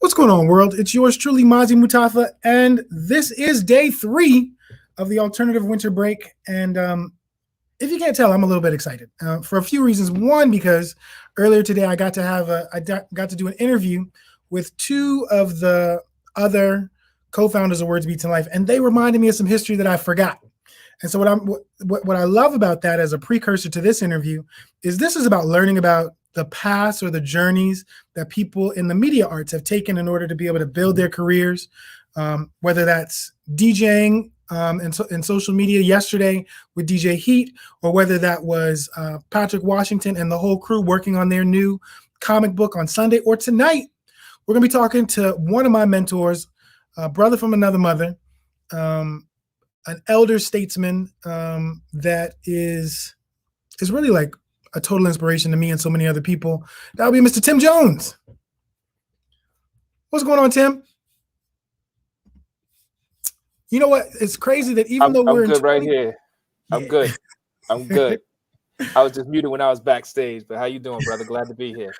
What's going on, world? It's yours truly, Mazi Mutafa, and this is day 3 of the alternative winter break. And if you can't tell, I'm a little bit excited for a few reasons. One, because earlier today I got to do an interview with 2 of the other co-founders of Words Beats in Life, and they reminded me of some history that I forgot. And so what I love about that as a precursor to this interview is this is about learning about the paths or the journeys that people in the media arts have taken in order to be able to build their careers, whether that's DJing in social media yesterday with DJ Heat, or whether that was Patrick Washington and the whole crew working on their new comic book on Sunday, or tonight we're going to be talking to one of my mentors, a brother from another mother, an elder statesman that is really like a total inspiration to me and so many other people. That'll be Mr. Tim Jones. What's going on, Tim? You know what? It's crazy that even though we're I'm good right here. I'm good. I'm good. I was just muted when I was backstage, but how you doing, brother? Glad to be here.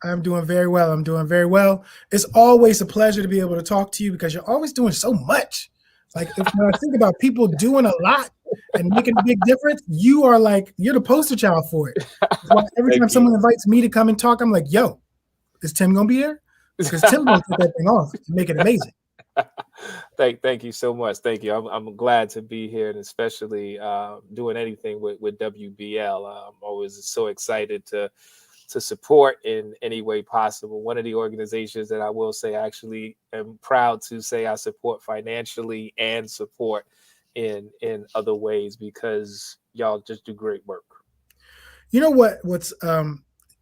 I'm doing very well. It's always a pleasure to be able to talk to you because you're always doing so much. Like when I think about people doing a lot and making a big difference, you're the poster child for it. Every time someone invites me to come and talk, I'm like, yo, is Tim gonna be here? Because Tim's gonna put that thing off and make it amazing. Thank you so much. Thank you. I'm glad to be here, and especially doing anything with WBL. I'm always so excited to support in any way possible. One of the organizations that I will say I actually am proud to say I support financially and support in other ways, because y'all just do great work. You know what's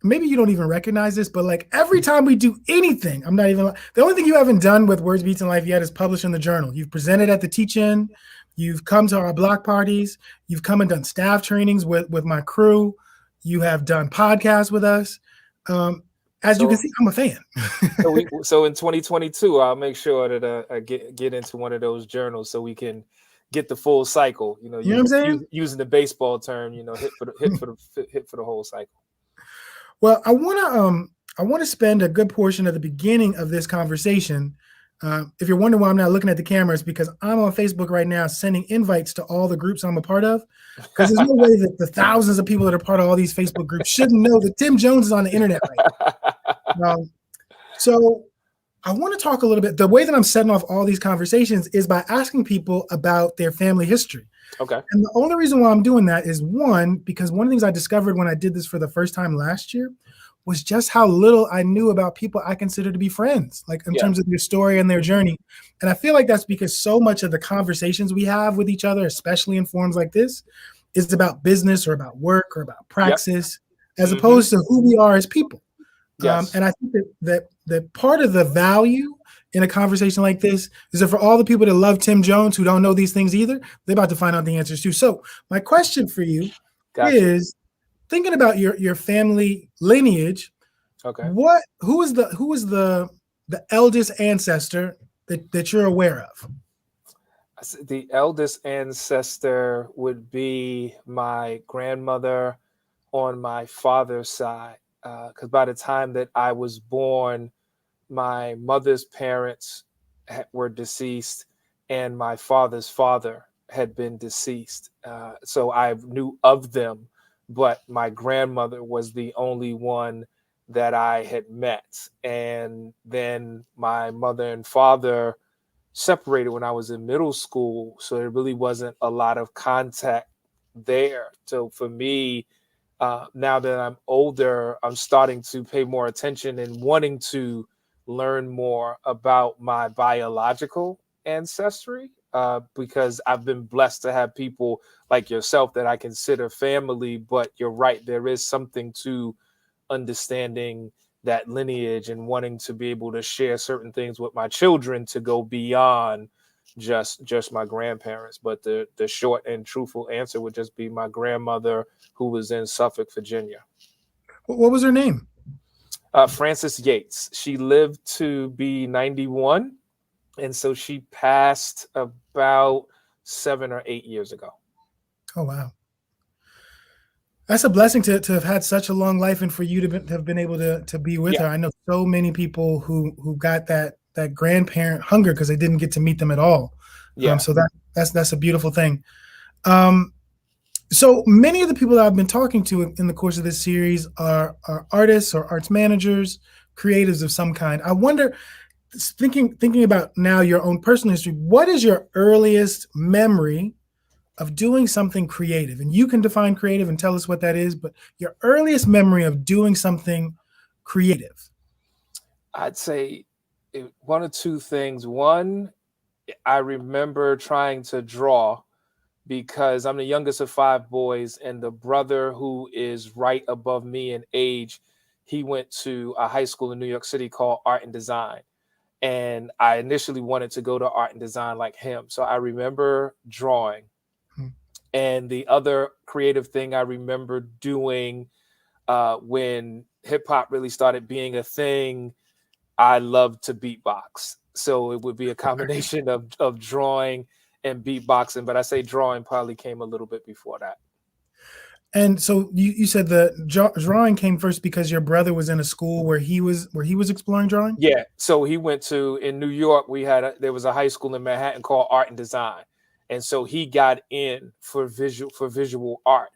maybe you don't even recognize this, but like every time we do anything, the only thing you haven't done with Words Beats in Life yet is publish in the journal. You've presented at the teach-in, you've come to our block parties, you've come and done staff trainings with my crew. You have done podcasts with us. As you can see, I'm a fan. so in 2022, I'll make sure that I get into one of those journals so we can get the full cycle. You know what I'm saying? Using the baseball term, hit for the whole cycle. Well, I want to spend a good portion of the beginning of this conversation. If you're wondering why I'm not looking at the cameras, because I'm on Facebook right now sending invites to all the groups I'm a part of. Because there's no way that the thousands of people that are part of all these Facebook groups shouldn't know that Tim Jones is on the internet right now. So I want to talk a little bit. The way that I'm setting off all these conversations is by asking people about their family history. Okay. And the only reason why I'm doing that is because one of the things I discovered when I did this for the first time last year was just how little I knew about people I consider to be friends, like in terms of their story and their journey. And I feel like that's because so much of the conversations we have with each other, especially in forums like this, is about business or about work or about praxis, as opposed to who we are as people. Yes. And I think that part of the value in a conversation like this is that for all the people that love Tim Jones who don't know these things either, they're about to find out the answers too. So my question for you is, thinking about your family lineage, okay, who is the eldest ancestor that you're aware of? The eldest ancestor would be my grandmother on my father's side, because by the time that I was born, my mother's parents were deceased and my father's father had been deceased. So I knew of them, but my grandmother was the only one that I had met. And then my mother and father separated when I was in middle school, so there really wasn't a lot of contact there. So for me, now that I'm older, I'm starting to pay more attention and wanting to learn more about my biological ancestry, because I've been blessed to have people like yourself that I consider family. But you're right, there is something to understanding that lineage and wanting to be able to share certain things with my children to go beyond just my grandparents. But the short and truthful answer would just be my grandmother, who was in Suffolk, Virginia. What was her name? Frances Yates. She lived to be 91, and so she passed about 7 or 8 years ago. Oh, wow. That's a blessing to have had such a long life and for you to have been able to be with Yeah, her. I know so many people who got that grandparent hunger because they didn't get to meet them at all. yeah. So that's a beautiful thing. Um, so many of the people that I've been talking to in the course of this series are artists or arts managers, creatives of some kind. I wonder, thinking about now your own personal history, what is your earliest memory of doing something creative? And you can define creative and tell us what that is, but your earliest memory of doing something creative. I'd say one or two things. One, I remember trying to draw because I'm the youngest of five boys, and the brother who is right above me in age, he went to a high school in New York City called Art and Design. And I initially wanted to go to art and design like him. So I remember drawing. Hmm. And the other creative thing I remember doing when hip hop really started being a thing, I loved to beatbox. So it would be a combination of drawing and beatboxing. But I say drawing probably came a little bit before that. And so you said the drawing came first because your brother was in a school where he was exploring drawing. Yeah. So he went to in New York. There was a high school in Manhattan called Art and Design, and so he got in for visual art,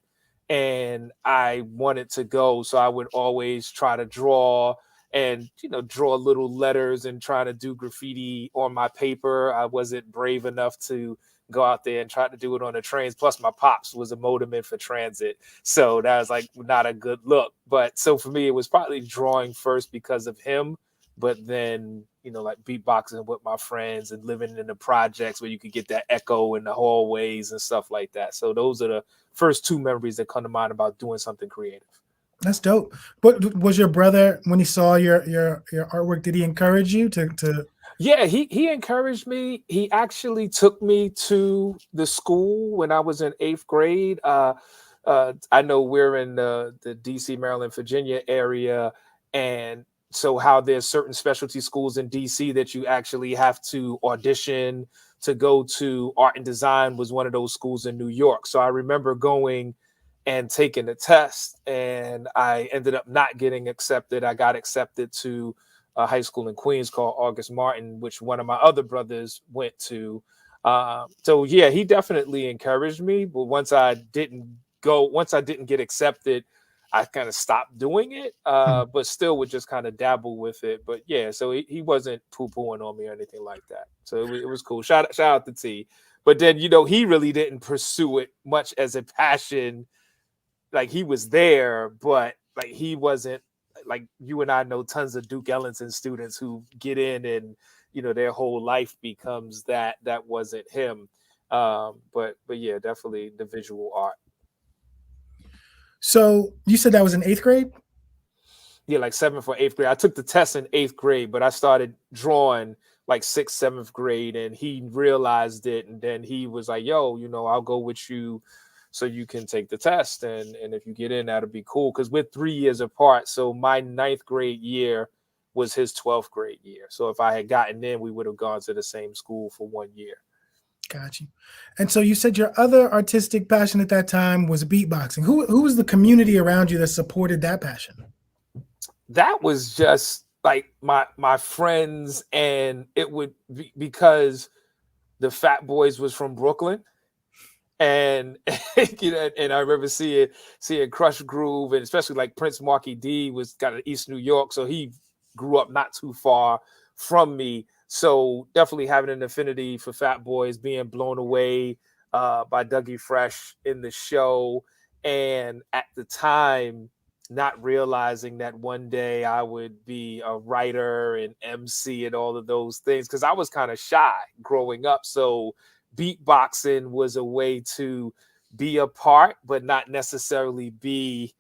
and I wanted to go, so I would always try to draw and draw little letters and try to do graffiti on my paper. I wasn't brave enough to go out there and try to do it on the trains. Plus, my pops was a motorman for transit, so that was like not a good look. But so for me, it was probably drawing first because of him, but then like beatboxing with my friends and living in the projects where you could get that echo in the hallways and stuff like that. So those are the first two memories that come to mind about doing something creative. That's dope. But was your brother, when he saw your artwork, did he encourage you to? Yeah, he encouraged me. He actually took me to the school when I was in eighth grade. I know we're in the DC, Maryland, Virginia area, and so how there's certain specialty schools in DC that you actually have to audition to go to. Art and Design was one of those schools in New York. So I remember going and taking the test, and I ended up not getting accepted. I got accepted to a high school in Queens called August Martin, which one of my other brothers went to. So yeah, he definitely encouraged me. But once I didn't get accepted, I kind of stopped doing it. Hmm. But still would just kind of dabble with it. But yeah, so he wasn't poo-pooing on me or anything like that. So it was cool. Shout out to T. But then he really didn't pursue it much as a passion. Like he was there, but like he wasn't like you and I know tons of Duke Ellington students who get in and their whole life becomes that. That wasn't him. But yeah, definitely the visual art. So you said that was in eighth grade. Yeah, like seventh or eighth grade. I took the test in eighth grade, but I started drawing like sixth, seventh grade, and he realized it, and then he was like, "Yo, I'll go with you, so you can take the test, and if you get in, that'll be cool." Because we're 3 years apart, so my ninth grade year was his 12th grade year. So if I had gotten in, we would have gone to the same school for 1 year. Got you. And so you said your other artistic passion at that time was beatboxing. Who was the community around you that supported that passion? That was just like my friends, and it would be because the Fat Boys was from Brooklyn, and and I remember seeing Crush Groove, and especially like Prince Marky D was kind of East New York, so he grew up not too far from me. So definitely having an affinity for Fat Boys, being blown away by Dougie Fresh in the show, and at the time not realizing that one day I would be a writer and MC and all of those things because I was kind of shy growing up. So beatboxing was a way to be a part, but not necessarily be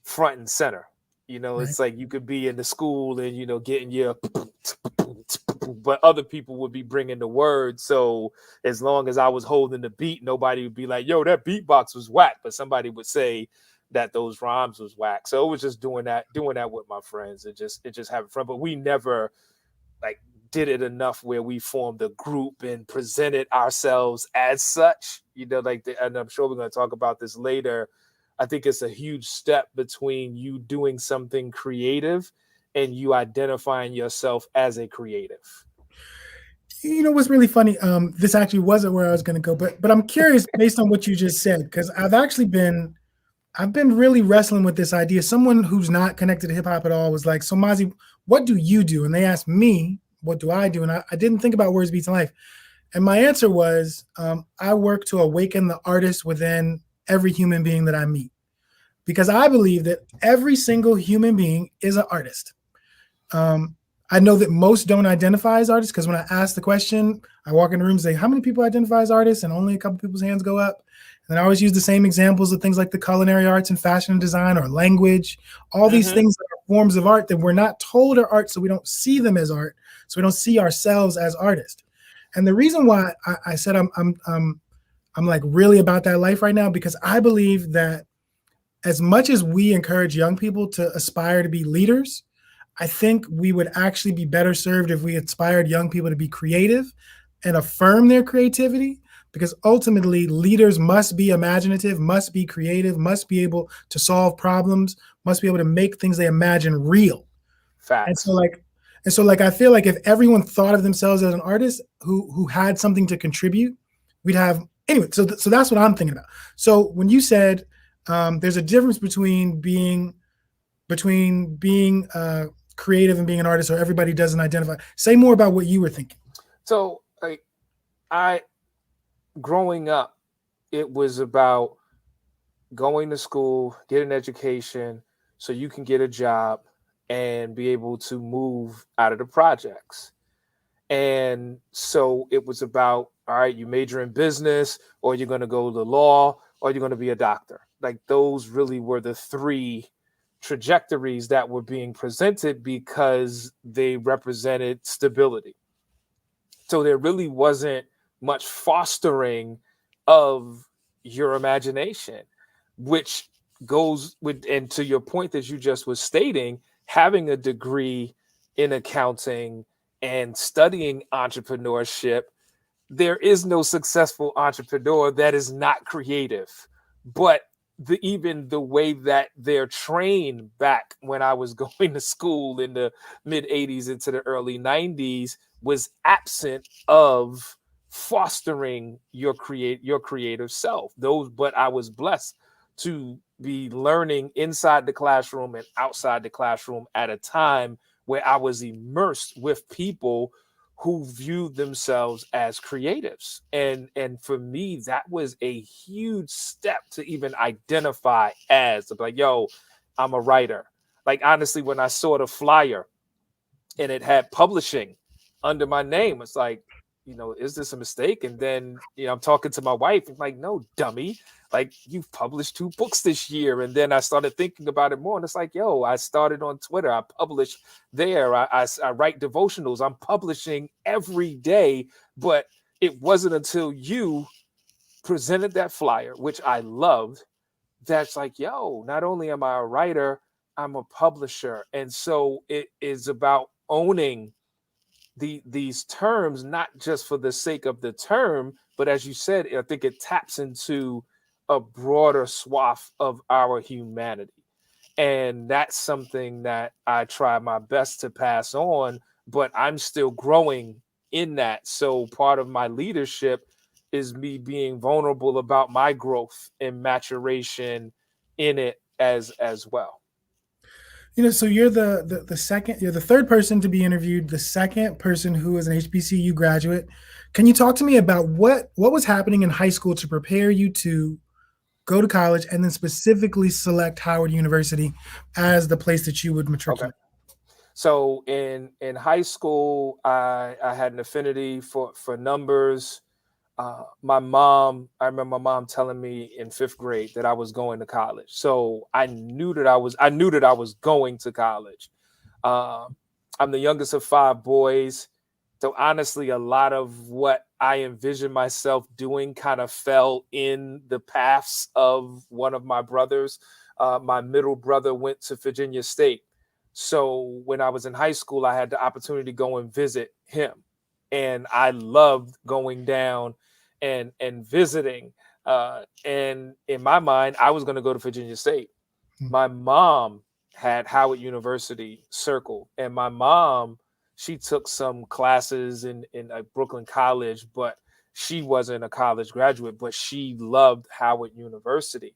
front and center. Right. It's like you could be in the school and getting your, but other people would be bringing the word. So as long as I was holding the beat, nobody would be like, "Yo, that beatbox was whack," but somebody would say that those rhymes was whack. So it was just doing that with my friends and just having fun. But we never like did it enough where we formed a group and presented ourselves as such. Like, and I'm sure we're going to talk about this later. I think it's a huge step between you doing something creative and you identifying yourself as a creative. You know what's really funny? This actually wasn't where I was going to go, but I'm curious based on what you just said because I've been really wrestling with this idea. Someone who's not connected to hip hop at all was like, "So Mazi, what do you do?" And they asked me, "What do I do?" And I didn't think about words, beats, and life. And my answer was, I work to awaken the artist within every human being that I meet, because I believe that every single human being is an artist. Um, I know that most don't identify as artists because when I ask the question, I walk in the room and say, "How many people identify as artists?" And only a couple people's hands go up. And I always use the same examples of things like the culinary arts and fashion and design or language, all these Mm-hmm. things that are forms of art that we're not told are art, so we don't see them as art, so we don't see ourselves as artists. And the reason why I said I'm like really about that life right now because I believe that as much as we encourage young people to aspire to be leaders, I think we would actually be better served if we inspired young people to be creative and affirm their creativity, because ultimately leaders must be imaginative, must be creative, must be able to solve problems, must be able to make things they imagine real. And so Facts. like I feel like if everyone thought of themselves as an artist who had something to contribute, we'd have anyway. So that's what I'm thinking about. So when you said there's a difference between being creative and being an artist, or everybody doesn't identify. Say more about what you were thinking. So, like, I growing up, it was about going to school, get an education, so you can get a job and be able to move out of the projects. And so it was about, all right, you major in business, or you're going to go to law, or you're going to be a doctor. Like those really were the three trajectories that were being presented because they represented stability. So there really wasn't much fostering of your imagination, which goes with, and to your point that you just was stating, having a degree in accounting and studying entrepreneurship, there is no successful entrepreneur that is not creative. But even the way that they're trained back when I was going to school in the mid 80s into the early 90s was absent of fostering your creative self. Those, but I was blessed to be learning inside the classroom and outside the classroom at a time where I was immersed with people who viewed themselves as creatives. And for me, that was a huge step to even identify as to be like, yo, I'm a writer. Like honestly, when I saw the flyer and it had publishing under my name, it's like, is this a mistake? And then, I'm talking to my wife and like, no, dummy, like you've published 2 books this year. And then I started thinking about it more. And it's like, yo, I started on Twitter. I publish there. I write devotionals. I'm publishing every day. But it wasn't until you presented that flyer, which I loved, that's like, yo, not only am I a writer, I'm a publisher. And so it is about owning these terms, not just for the sake of the term, but as you said, I think it taps into a broader swath of our humanity. And that's something that I try my best to pass on, but I'm still growing in that. So part of my leadership is me being vulnerable about my growth and maturation in it as well. So you're the second, you're the third person to be interviewed, the second person who is an HBCU graduate. Can you talk to me about what was happening in high school to prepare you to go to college and then specifically select Howard University as the place that you would Okay. matriculate? So in high school, I had an affinity for numbers. I remember my mom telling me in 5th grade that I was going to college. So I knew that I was going to college. Um, I'm the youngest of 5 boys. So honestly, a lot of what I envisioned myself doing kind of fell in the paths of one of my brothers. My middle brother went to Virginia State. So when I was in high school, I had the opportunity to go and visit him. And I loved going down and visiting. And in my mind, I was going to go to Virginia State. Hmm. My mom had Howard University circled, and my mom, she took some classes in Brooklyn College, but she wasn't a college graduate, but she loved Howard University.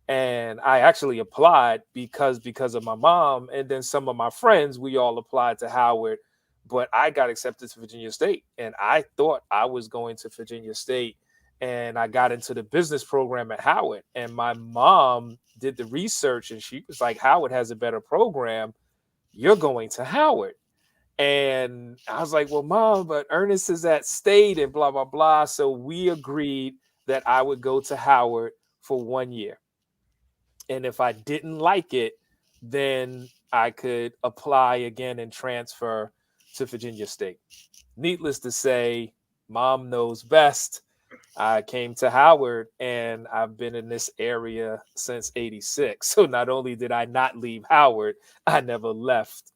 And I actually applied because of my mom, and then some of my friends, we all applied to Howard, but I got accepted to Virginia State, and I thought I was going to Virginia State, and I got into the business program at Howard, and my mom did the research, and she was like, Howard has a better program, you're going to Howard. And I was like, well, mom, but Ernest is at State and blah blah blah. So we agreed that I would go to Howard for 1 year, and if I didn't like it, then I could apply again and transfer to Virginia State. Needless to say, mom knows best. I came to Howard, and I've been in this area since '86. So not only did I not leave Howard, I never left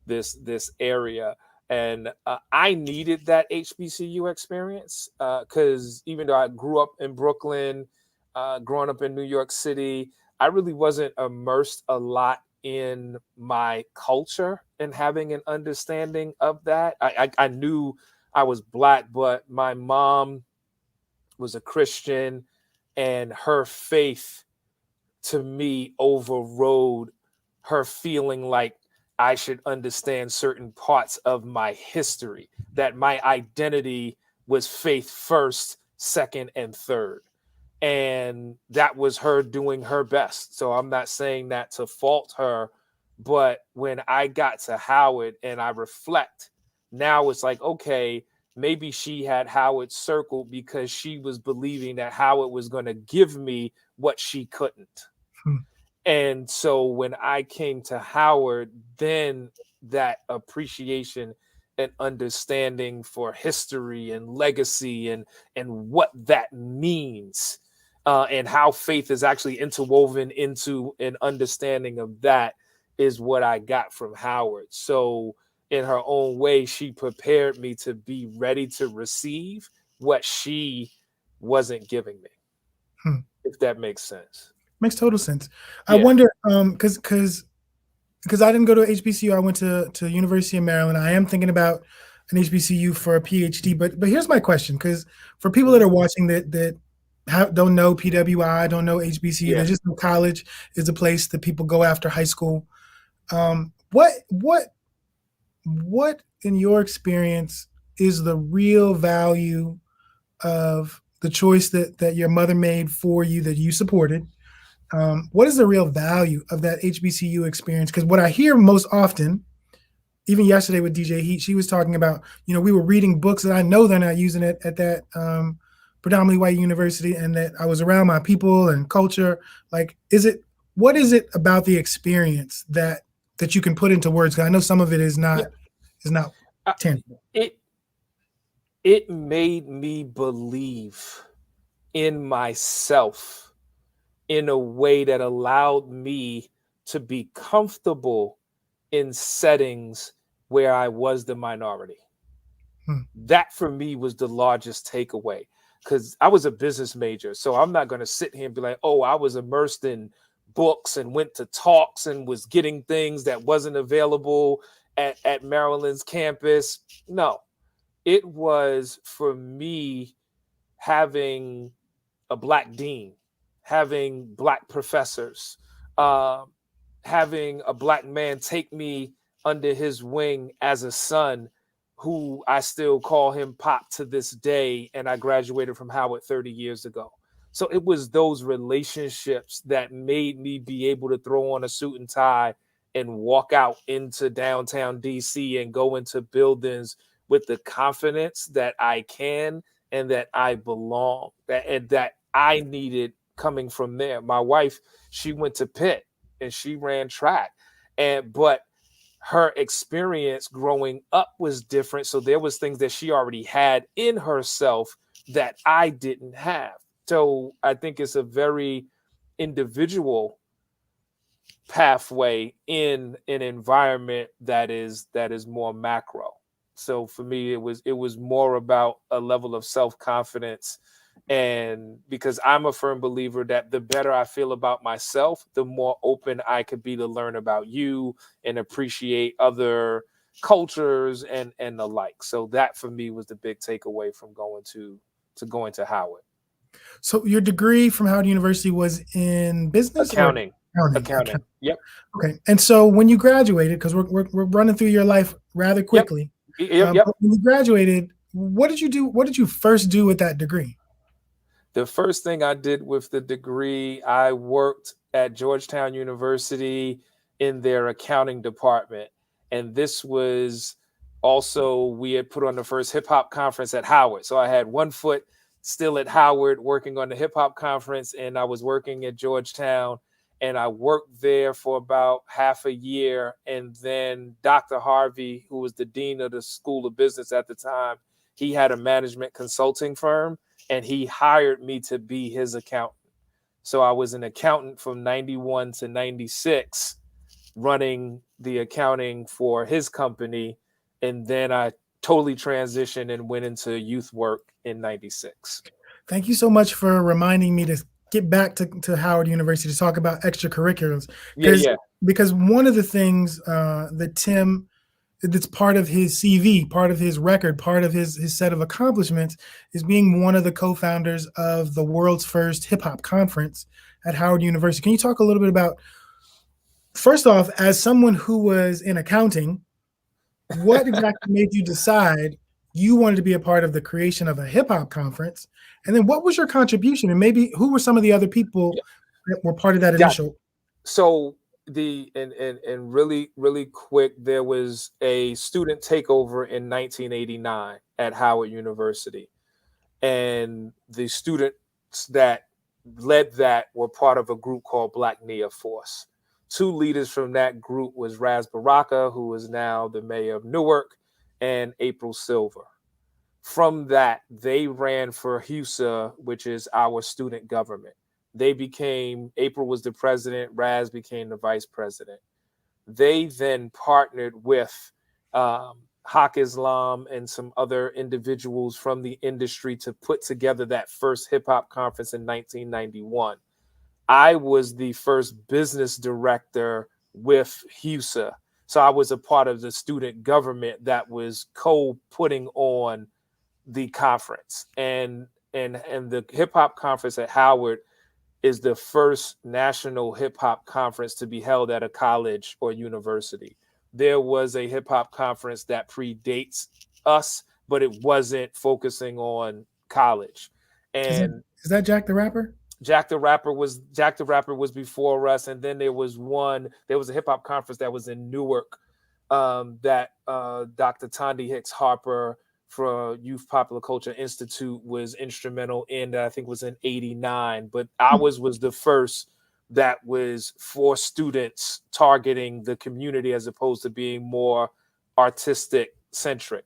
this area. And I needed that HBCU experience because even though I grew up in Brooklyn, growing up in New York City, I really wasn't immersed a lot in my culture and having an understanding of that. I knew I was Black, but my mom was a Christian, and her faith to me overrode her feeling like I should understand certain parts of my history, that my identity was faith first, second, and third. And that was her doing her best. So I'm not saying that to fault her, but when I got to Howard and I reflect, now it's like, okay, maybe she had Howard circled because she was believing that Howard was going to give me what she couldn't. Hmm. And so when I came to Howard, then that appreciation and understanding for history and legacy and what that means, and how faith is actually interwoven into an understanding of that is what I got from Howard. So in her own way, she prepared me to be ready to receive what she wasn't giving me, Hmm. if that makes sense. Makes total sense. I Yeah. wonder, because I didn't go to HBCU, I went to University of Maryland. I am thinking about an HBCU for a PhD, but here's my question, because for people that Mhm. are watching that don't know PWI, don't know HBCU, they Yeah. just know college is a place that people go after high school. What in your experience is the real value of the choice that your mother made for you that you supported? What is the real value of that HBCU experience? Because what I hear most often, even yesterday with DJ Heat, she was talking about, we were reading books that I know they're not using it at that predominantly white university, and that I was around my people and culture. Like, what is it about the experience that you can put into words? Because I know some of it is Yeah. not Uh, tangible. it it made me believe in myself in a way that allowed me to be comfortable in settings where I was the minority. Hmm. That for me was the largest takeaway, because I was a business major. So I'm not going to sit here and be like, oh, I was immersed in books and went to talks and was getting things that wasn't available at Maryland's campus. No, it was for me having a Black dean, having Black professors, uh, having a Black man take me under his wing as a son, who I still call him Pop to this day. And I graduated from Howard 30 years ago. So it was those relationships that made me be able to throw on a suit and tie and walk out into downtown DC and go into buildings with the confidence that I can and that I belong, and that I needed coming from there. My wife, she went to Pitt and she ran track, but her experience growing up was different. So there was things that she already had in herself that I didn't have. So I think it's a very individual pathway in an environment that is more macro. So for me, it was more about a level of self-confidence And because I'm a firm believer that the better I feel about myself, the more open I could be to learn about you and appreciate other cultures and the like. So that for me was the big takeaway from going to Howard. So your degree from Howard University was in business or Accounting. accounting? Accounting. Yep. Okay. And so when you graduated, because we're running through your life rather Yep. quickly, Yep. but when you graduated, what did you do? What did you first do with that degree? The first thing I did with the degree, I worked at Georgetown University in their accounting department. And this was also, we had put on the first hip hop conference at Howard. So I had one foot still at Howard working on the hip hop conference, and I was working at Georgetown. And I worked there for about half a year. And then Dr. Harvey, who was the dean of the School of Business at the time, he had a management consulting firm and he hired me to be his accountant. So I was an accountant from 91 to 96, running the accounting for his company. And then I totally transitioned and went into youth work in 96. Thank you so much for reminding me to get back to Howard University to talk about extracurriculars. Yeah. Because one of the things that Tim, that's part of his CV, part of his record, part of his set of accomplishments is being one of the co-founders of the world's first hip hop conference at Howard University. Can you talk a little bit about, first off, as someone who was in accounting, what exactly made you decide you wanted to be a part of the creation of a hip hop conference? And then what was your contribution? And maybe who were some of the other people that were part of that initial? So and really quick, there was a student takeover in 1989 at Howard University, and the students that led that were part of a group called Black Nia Force. Two leaders from that group was Raz Baraka, who is now the mayor of Newark, and April Silver. From that, they ran for HUSA, which is our student government. April was the president, Raz became the vice president. They then partnered with Haq Islam and some other individuals from the industry to put together that first hip hop conference in 1991. I was the first business director with HUSA. So I was a part of the student government that was co-putting on the conference. And the hip hop conference at Howard is the first national hip hop conference to be held at a college or university. There was a hip hop conference that predates us, but it wasn't focusing on college. And is that Jack the Rapper? Jack the Rapper was before us, and then there was a hip hop conference that was in Newark that Dr. Tondi Hicks Harper for Youth Popular Culture Institute was instrumental in, that I think was in 89, but ours was the first that was for students targeting the community as opposed to being more artistic centric.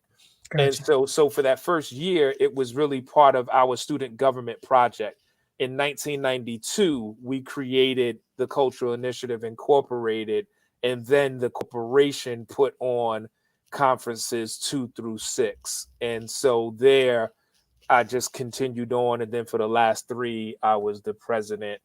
Gotcha. And so for that first year, it was really part of our student government project. In 1992, we created the Cultural Initiative Incorporated, and then the corporation put on conferences 2 through 6. And so there, I just continued on. And then for the last 3, I was the president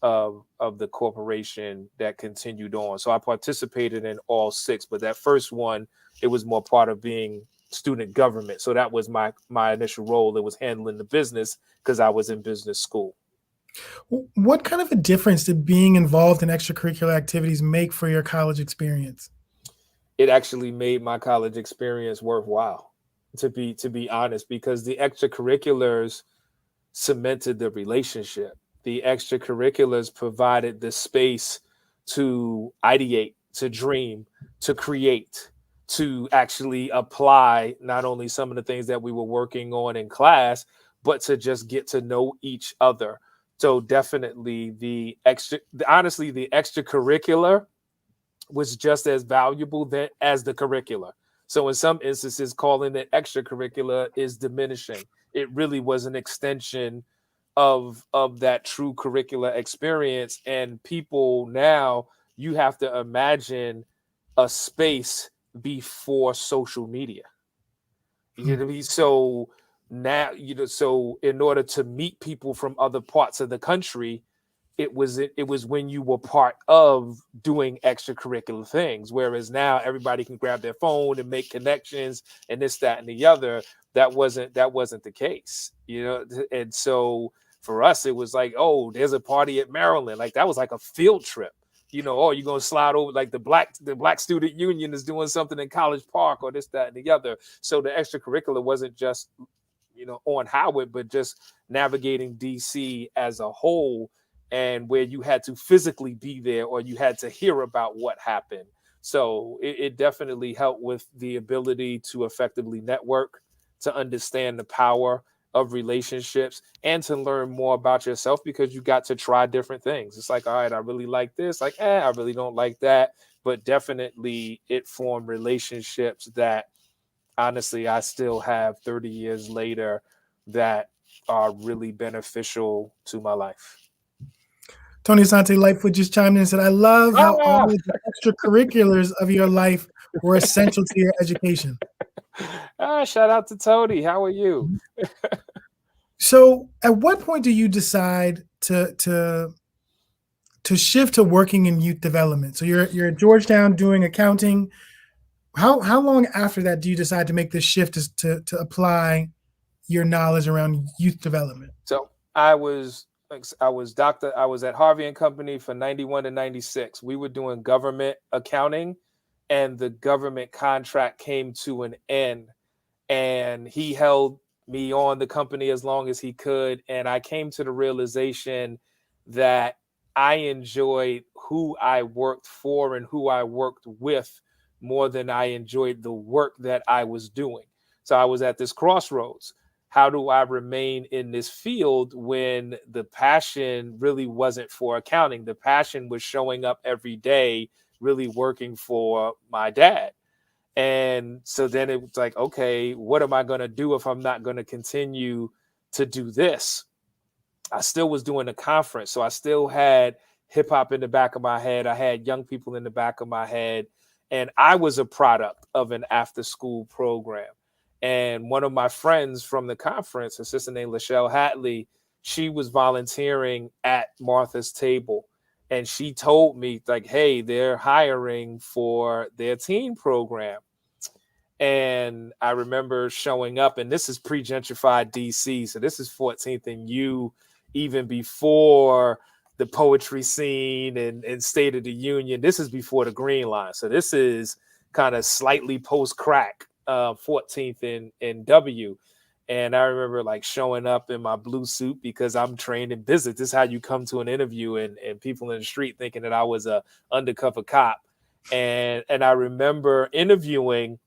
of the corporation that continued on. So I participated in all 6, but that first one, it was more part of being student government. So that was my initial role. It was handling the business because I was in business school. What kind of a difference did being involved in extracurricular activities make for your college experience? It actually made my college experience worthwhile, to be honest, because the extracurriculars cemented the relationship. The extracurriculars provided the space to ideate, to dream, to create, to actually apply not only some of the things that we were working on in class, but to just get to know each other. So definitely the extracurricular was just as valuable as the curricular. So in some instances, calling it extracurricular is diminishing. It really was an extension of that true curricular experience. And people now, you have to imagine a space before social media. So now, so in order to meet people from other parts of the country, it was when you were part of doing extracurricular things. Whereas now everybody can grab their phone and make connections and this, that, and the other. That wasn't the case, And so for us, it was like, oh, there's a party at Maryland. Like that was like a field trip. Oh, you're gonna slide over, like the Black Student Union is doing something in College Park or this, that, and the other. So the extracurricular wasn't just on Howard, but just navigating DC as a whole, and where you had to physically be there or you had to hear about what happened. So it definitely helped with the ability to effectively network, to understand the power of relationships, and to learn more about yourself, because you got to try different things. It's like, all right, I really like this, like, I really don't like that. But definitely it formed relationships that honestly I still have 30 years later that are really beneficial to my life. Tony Asante Lightfoot just chimed in and said, I love how all Ah! of the extracurriculars of your life were essential to your education. Shout out to Tony. How are you? So at what point do you decide to shift to working in youth development? So you're at Georgetown doing accounting. How long after that do you decide to make this shift to apply your knowledge around youth development? So I was at Harvey and Company for 91 to 96. We were doing government accounting, and the government contract came to an end, and he held me on the company as long as he could. And I came to the realization that I enjoyed who I worked for and who I worked with more than I enjoyed the work that I was doing. So I was at this crossroads. How do I remain in this field when the passion really wasn't for accounting? The passion was showing up every day, really working for my dad. And so then it was like, okay, what am I going to do if I'm not going to continue to do this? I still was doing a conference, so I still had hip hop in the back of my head. I had young people in the back of my head, and I was a product of an after school program. And one of my friends from the conference, a sister named Lachelle Hatley, she was volunteering at Martha's Table. And she told me, like, hey, they're hiring for their teen program. And I remember showing up, and this is pre-gentrified DC. So this is 14th and U, even before the poetry scene and State of the Union. This is before the Green Line. So this is kind of slightly post-crack, 14th and W. And I remember like showing up in my blue suit because I'm trained in business. This is how you come to an interview, and people in the street thinking that I was a undercover cop. And I remember interviewing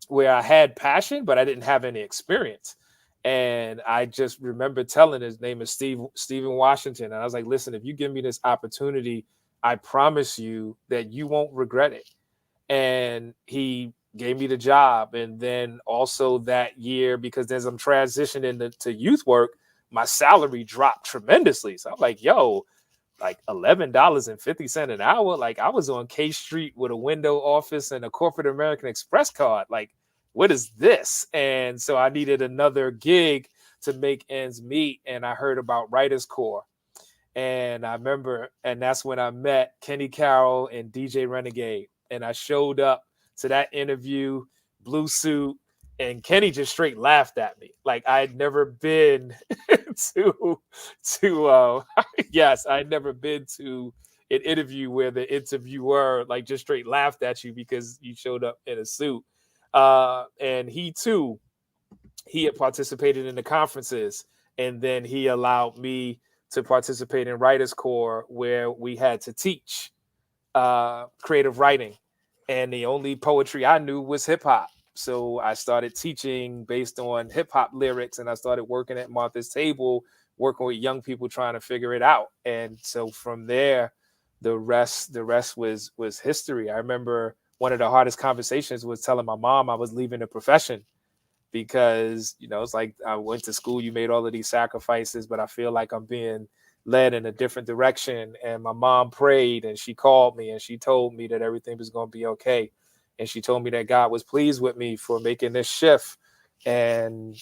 where I had passion, but I didn't have any experience. And I just remember telling, his name is Stephen Washington. And I was like, listen, if you give me this opportunity, I promise you that you won't regret it. And he gave me the job. And then also that year, because as I'm transitioning to youth work, my salary dropped tremendously. So I'm like, yo, like $11.50 an hour. Like I was on K Street with a window office and a corporate American Express card. Like, what is this? And so I needed another gig to make ends meet. And I heard about Writers Corps. And I remember, and that's when I met Kenny Carroll and DJ Renegade. And I showed up to that interview, blue suit, and Kenny just straight laughed at me. Like I had never been yes, I'd never been to an interview where the interviewer like just straight laughed at you because you showed up in a suit. And he had participated in the conferences, and then he allowed me to participate in Writers Corps, where we had to teach creative writing, and the only poetry I knew was hip hop. So I started teaching based on hip hop lyrics, and I started working at Martha's Table, working with young people trying to figure it out. And so from there, the rest was history. I remember one of the hardest conversations was telling my mom I was leaving the profession, because it's like, I went to school, you made all of these sacrifices, but I feel like I'm being led in a different direction. And my mom prayed, and she called me, and she told me that everything was going to be okay. And she told me that God was pleased with me for making this shift. And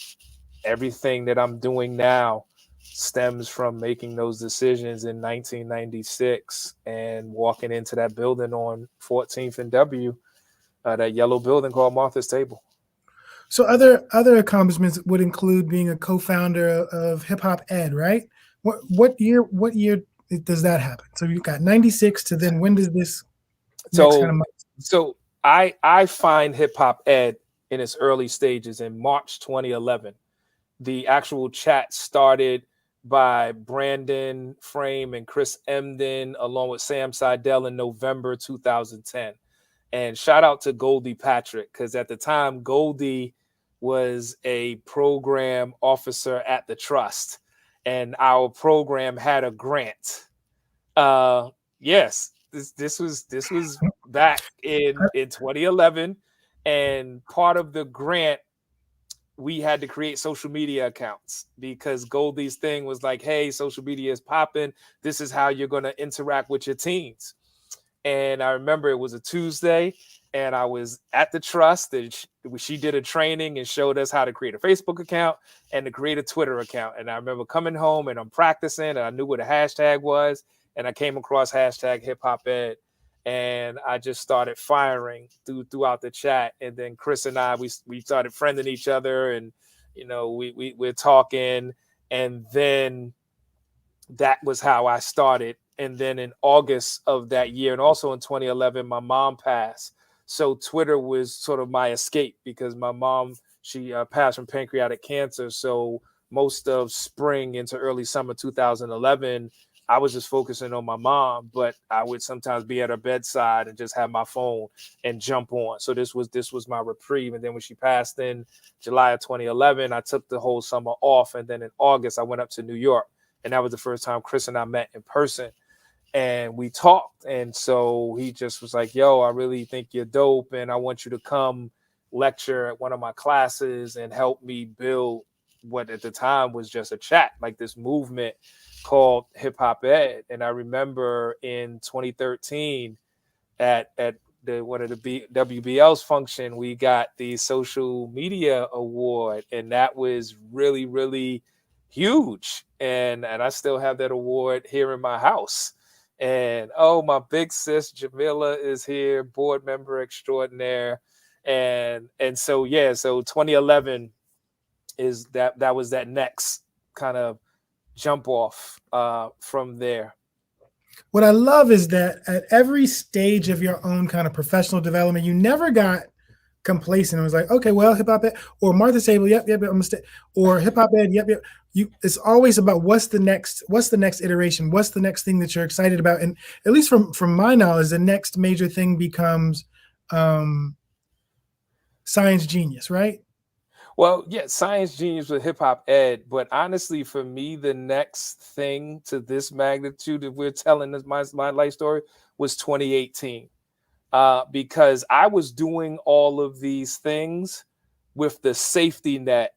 everything that I'm doing now stems from making those decisions in 1996 and walking into that building on 14th and W, that yellow building called Martha's Table. So other accomplishments would include being a co-founder of Hip Hop Ed, right? What year does that happen? So you got 96 to then when does this next kind of So so I find Hip Hop Ed in its early stages in March 2011. The actual chat started by Brandon Frame and Chris Emden, along with Sam Seidel, in November 2010. And shout out to Goldie Patrick, because at the time, Goldie was a program officer at the Trust, and our program had a grant. Yes, this was back in 2011, and part of the grant, we had to create social media accounts because Goldie's thing was like, hey, social media is popping. This is how you're going to interact with your teens. And I remember it was a Tuesday and I was at the Trust and she did a training and showed us how to create a Facebook account and to create a Twitter account. And I remember coming home and I'm practicing and I knew what a hashtag was. And I came across hashtag hip hop ed. And I just started firing throughout the chat. And then Chris and I, we started friending each other and, we're talking. And then that was how I started. And then in August of that year, and also in 2011, my mom passed. So Twitter was sort of my escape because my mom, she passed from pancreatic cancer. So most of spring into early summer 2011, I was just focusing on my mom, but I would sometimes be at her bedside and just have my phone and jump on. So this was my reprieve. And then when she passed in July of 2011, I took the whole summer off. And then in August, I went up to New York. And that was the first time Chris and I met in person. And we talked. And so he just was like, yo, I really think you're dope. And I want you to come lecture at one of my classes and help me build what at the time was just a chat, like this movement called Hip Hop Ed. And I remember in 2013 at one of the WBL's function, we got the social media award. And that was really, really huge. And I still have that award here in my house. And oh, my big sis Jamila is here, board member extraordinaire. And so yeah, so 2011 is that was that next kind of jump off from there. What I love is that at every stage of your own kind of professional development, you never got complacent. It was like, okay, well, hip hop ed or Martha's Table, yep, I'm gonna stay, or hip hop ed, yep. It's always about what's the next iteration, what's the next thing that you're excited about, and at least from my knowledge, the next major thing becomes Science Genius, right? Well, yeah, Science Genius with Hip Hop Ed, but honestly, for me, the next thing to this magnitude that we're telling this my life story was 2018. Because I was doing all of these things with the safety net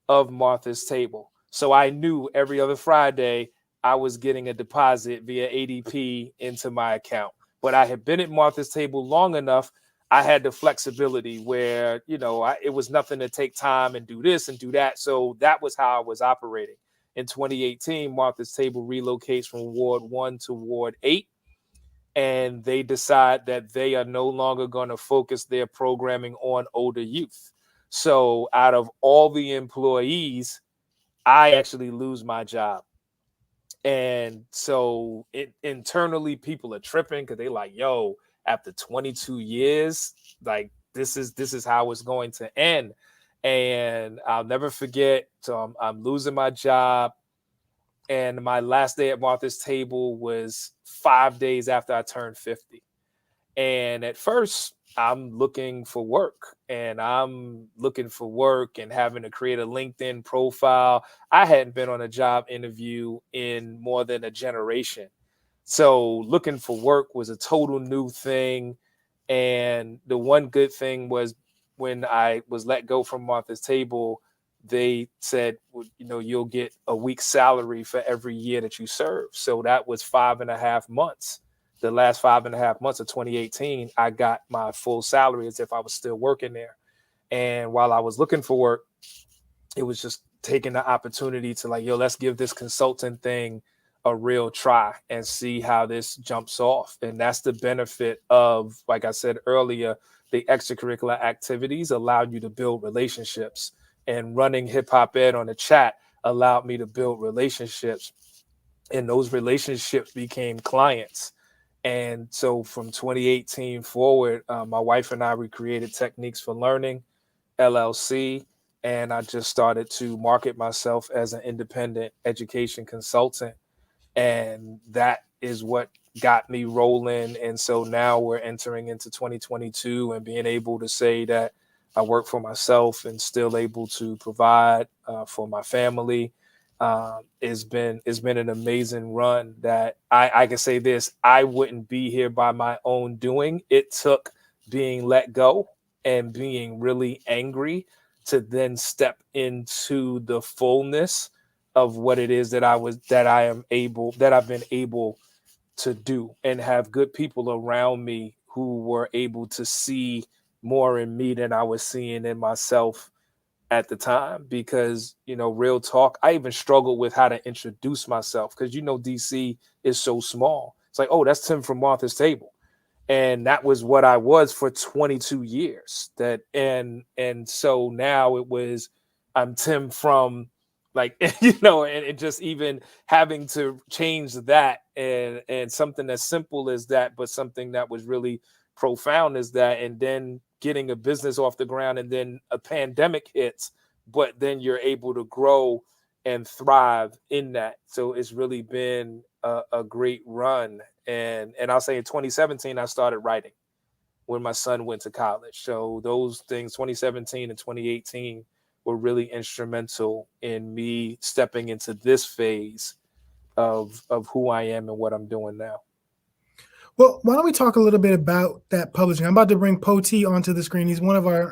of Martha's Table. So I knew every other Friday I was getting a deposit via ADP into my account. But I had been at Martha's Table long enough. I had the flexibility where, it was nothing to take time and do this and do that. So that was how I was operating. In 2018, Martha's Table relocates from Ward 1 to Ward 8. And they decide that they are no longer going to focus their programming on older youth. So out of all the employees, I actually lose my job. And so internally, people are tripping because they like, yo, after 22 years, like this is how it's going to end. And I'll never forget. So I'm losing my job. And my last day at Martha's Table was 5 days after I turned 50. And at first, I'm looking for work and having to create a LinkedIn profile. I hadn't been on a job interview in more than a generation. So looking for work was a total new thing. And the one good thing was when I was let go from Martha's Table, they said, well, you'll get a week's salary for every year that you serve. So that was 5.5 months. The last 5.5 months of 2018, I got my full salary as if I was still working there. And while I was looking for work, it was just taking the opportunity to like, yo, let's give this consulting thing a real try and see how this jumps off. And that's the benefit of, like I said earlier, the extracurricular activities allowed you to build relationships. And running hip hop ed on the chat allowed me to build relationships. And those relationships became clients. And so from 2018 forward, my wife and I, we created Techniques for Learning LLC, and I just started to market myself as an independent education consultant. And that is what got me rolling. And so now we're entering into 2022 and being able to say that I work for myself and still able to provide for my family. It's been an amazing run that I can say this: I wouldn't be here by my own doing. It took being let go and being really angry to then step into the fullness of what it is that I've been able to do, and have good people around me who were able to see more in me than I was seeing in myself at the time. Because, real talk, I even struggled with how to introduce myself, because DC is so small. It's like, oh, that's Tim from Martha's Table. And that was what I was for 22 years. And so now I'm Tim from, like, and just even having to change that, and something as simple as that, but something that was really profound as that, and then getting a business off the ground, and then a pandemic hits, but then you're able to grow and thrive in that. So it's really been a great run. And I'll say in 2017, I started writing when my son went to college. So those things, 2017 and 2018, were really instrumental in me stepping into this phase of who I am and what I'm doing now. Well, why don't we talk a little bit about that publishing? I'm about to bring Poti onto the screen. He's one of our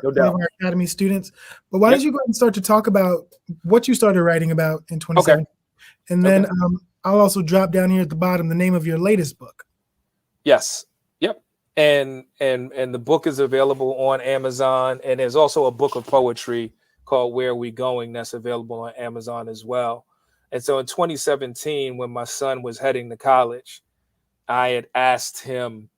academy students. But why don't you go ahead and start to talk about what you started writing about in 2017? Okay. And then I'll also drop down here at the bottom the name of your latest book. Yes. Yep. And the book is available on Amazon, and there's also a book of poetry called Where Are We Going that's available on Amazon as well. And so in 2017, when my son was heading to college, I had asked him,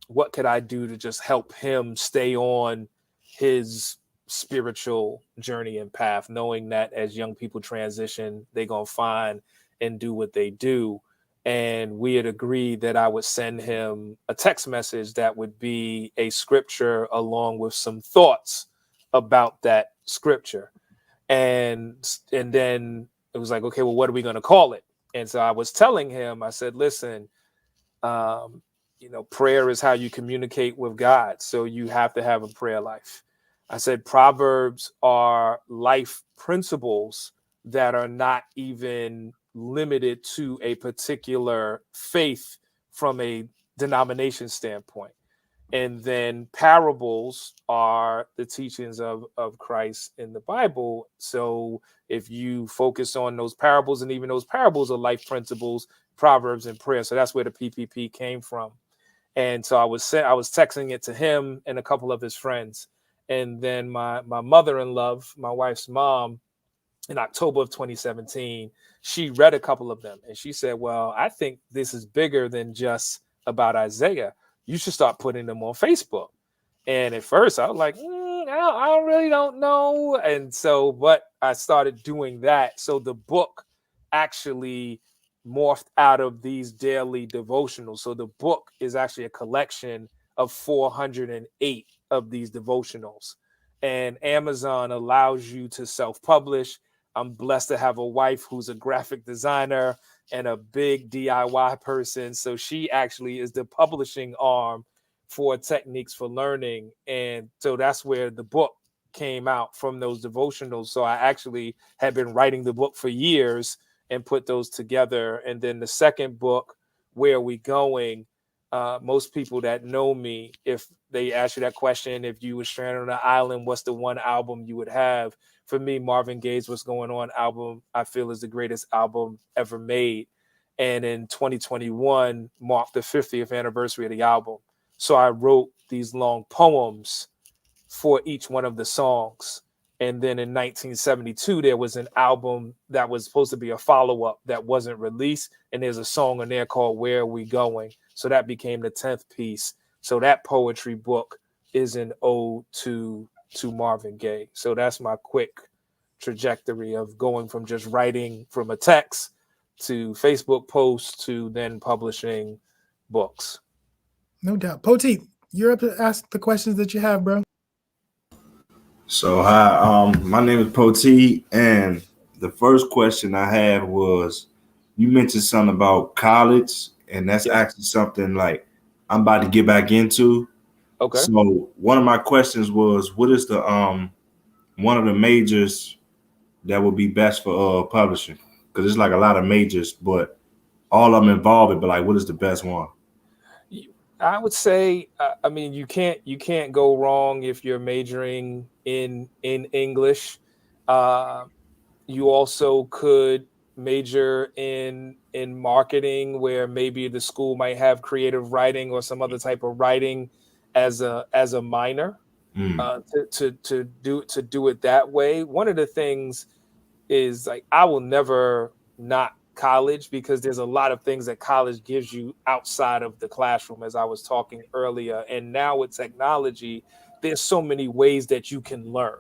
what could I do to just help him stay on his spiritual journey and path, knowing that as young people transition, they're going to find and do what they do. And we had agreed that I would send him a text message that would be a scripture along with some thoughts about that scripture. And then it was like, okay, well, what are we going to call it? And so I was telling him, I said, listen, prayer is how you communicate with God. So you have to have a prayer life. I said, Proverbs are life principles that are not even limited to a particular faith from a denomination standpoint. And then parables are the teachings of Christ in the Bible. So if you focus on those parables, and even those parables are life principles, Proverbs and prayer. So that's where the PPP came from. And so I was texting it to him and a couple of his friends. And then my mother-in-law, my wife's mom, in October of 2017, she read a couple of them. And she said, well, I think this is bigger than just about Isaiah. You should start putting them on Facebook. And at first I was like, I really don't know. And so, but I started doing that. So the book actually morphed out of these daily devotionals. So the book is actually a collection of 408 of these devotionals. And Amazon allows you to self-publish. I'm blessed to have a wife who's a graphic designer and a big DIY person. So she actually is the publishing arm for Techniques for Learning. And so that's where the book came out, from those devotionals. So I actually had been writing the book for years and put those together. And then the second book, Where Are We Going? Most people that know me, if they ask you that question, if you were stranded on an island, what's the one album you would have? For me, Marvin Gaye's What's Going On album, I feel, is the greatest album ever made. And in 2021 marked the 50th anniversary of the album. So I wrote these long poems for each one of the songs. And then in 1972, there was an album that was supposed to be a follow-up that wasn't released. And there's a song on there called Where Are We Going? So that became the 10th piece. So that poetry book is an ode to Marvin Gaye. So that's my quick trajectory of going from just writing from a text to Facebook posts to then publishing books. No doubt. Poteet, you're up to ask the questions that you have, bro. So hi, my name is Poti, and the first question I had was, you mentioned something about college, and that's Yep. actually something like I'm about to get back into. Okay. So one of my questions was, what is the one of the majors that would be best for publishing? Because there's like a lot of majors, but all of them involved. But like, what is the best one? I would say, I mean, you can't go wrong if you're majoring in English. You also could major in marketing, where maybe the school might have creative writing or some other type of writing as a minor. To do it that way. One of the things is, like, I will never not college, because there's a lot of things that college gives you outside of the classroom, as I was talking earlier. And now with technology, there's so many ways that you can learn.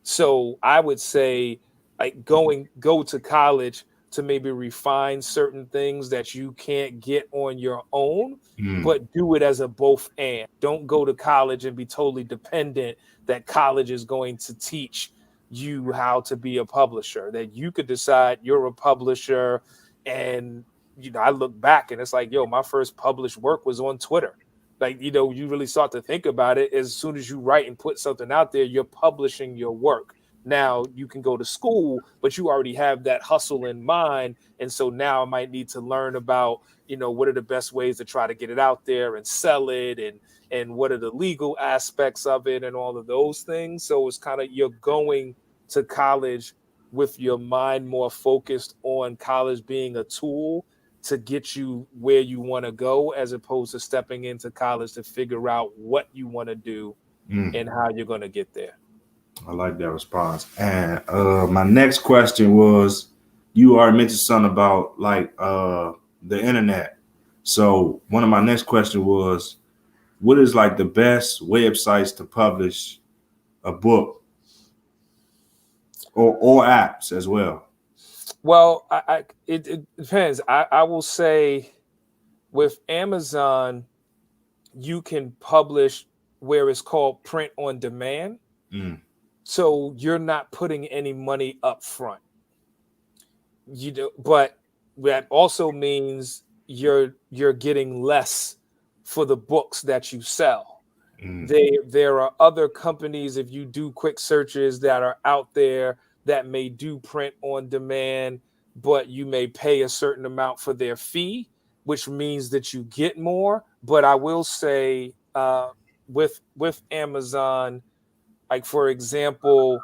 So I would say, like, go to college to maybe refine certain things that you can't get on your own, but do it as a both and. Don't go to college and be totally dependent that college is going to teach you how to be a publisher, that you could decide you're a publisher. And, I look back and it's like, yo, my first published work was on Twitter. Like, you really start to think about it. As soon as you write and put something out there, you're publishing your work. Now you can go to school, but you already have that hustle in mind. And so now I might need to learn about, what are the best ways to try to get it out there and sell it, and what are the legal aspects of it and all of those things. So it's kind of, you're going to college with your mind more focused on college being a tool to get you where you want to go, as opposed to stepping into college to figure out what you want to do and how you're going to get there. I like that response. And my next question was, you already mentioned something about like the internet. So one of my next questions was, what is like the best websites to publish a book, or apps as well? Well, it depends. I will say, with Amazon, you can publish where it's called print on demand. So you're not putting any money up front. But that also means you're getting less for the books that you sell. There are other companies, if you do quick searches, that are out there that may do print on demand, but you may pay a certain amount for their fee, which means that you get more. But I will say, with Amazon, like, for example,